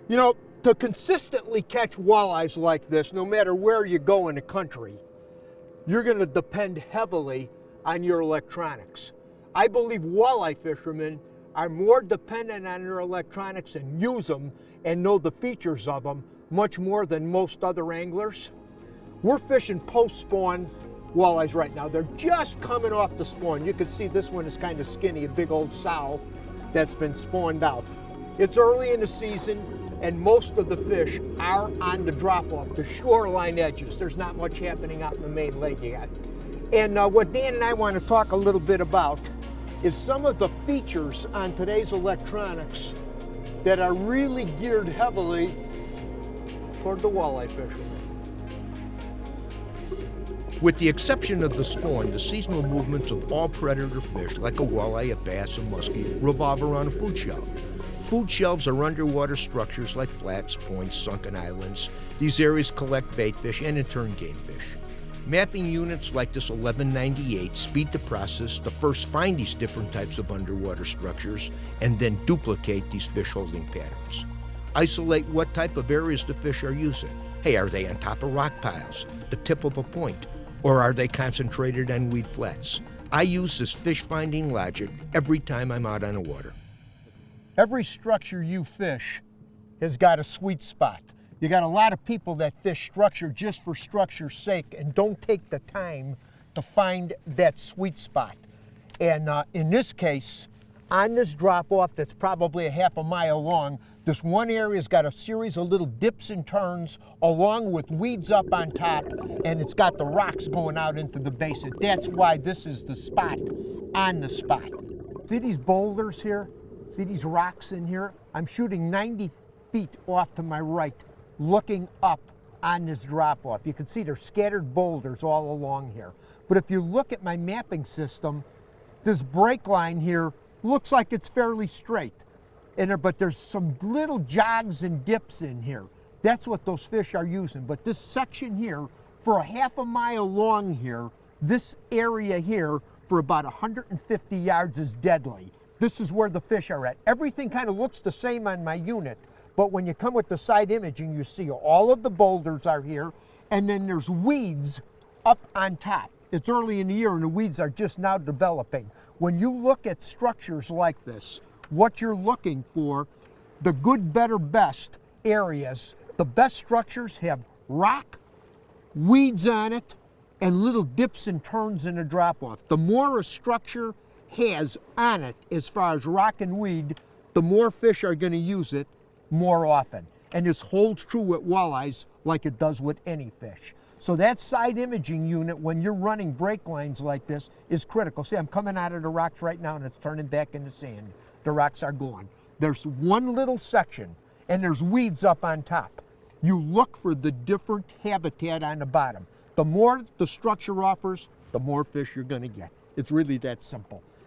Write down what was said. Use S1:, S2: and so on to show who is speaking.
S1: You know, to consistently catch walleyes like this, no matter where you go in the country, you're going to depend heavily on your electronics. I believe walleye fishermen are more dependent on their electronics and use them and know the features of them much more than most other anglers. We're fishing post-spawn walleyes right now. They're just coming off the spawn. You can see this one is kind of skinny, a big old sow that's been spawned out. It's early in the season, and most of the fish are on the drop-off, the shoreline edges. There's not much happening out in the main lake yet. And what Dan and I want to talk a little bit about is some of the features on today's electronics that are really geared heavily toward the walleye fisherman.
S2: With the exception of the spawn, the seasonal movements of all predator fish, like a walleye, a bass, a muskie, revolve around a food shelf. Food shelves are underwater structures like flats, points, sunken islands. These areas collect bait fish and in turn game fish. Mapping units like this 1198 speed the process to first find these different types of underwater structures and then duplicate these fish holding patterns. Isolate what type of areas the fish are using. Hey, are they on top of rock piles, the tip of a point, or are they concentrated on weed flats? I use this fish finding logic every time I'm out on the water.
S1: Every structure you fish has got a sweet spot. You got a lot of people that fish structure just for structure's sake and don't take the time to find that sweet spot. And in this case, on this drop-off that's probably a half a mile long, this one area's got a series of little dips and turns along with weeds up on top, and it's got the rocks going out into the basin. That's why this is the spot on the spot. See these boulders here? See these rocks in here? I'm shooting 90 feet off to my right, looking up on this drop-off. You can see there's scattered boulders all along here. But if you look at my mapping system, this break line here looks like it's fairly straight. But there's some little jogs and dips in here. That's what those fish are using. But this section here, for a half a mile long here, this area here for about 150 yards is deadly. This is where the fish are at. Everything kind of looks the same on my unit, but when you come with the side imaging, you see all of the boulders are here, and then there's weeds up on top. It's early in the year and the weeds are just now developing. When you look at structures like this, what you're looking for, the good, better, best areas, the best structures have rock, weeds on it, and little dips and turns in a drop-off. The more a structure has on it as far as rock and weed, the more fish are going to use it more often. And this holds true with walleyes like it does with any fish. So that side imaging unit, when you're running break lines like this, is critical. See, I'm coming out of the rocks right now and it's turning back into sand. The rocks are gone. There's one little section and there's weeds up on top. You look for the different habitat on the bottom. The more the structure offers, the more fish you're going to get. It's really that simple.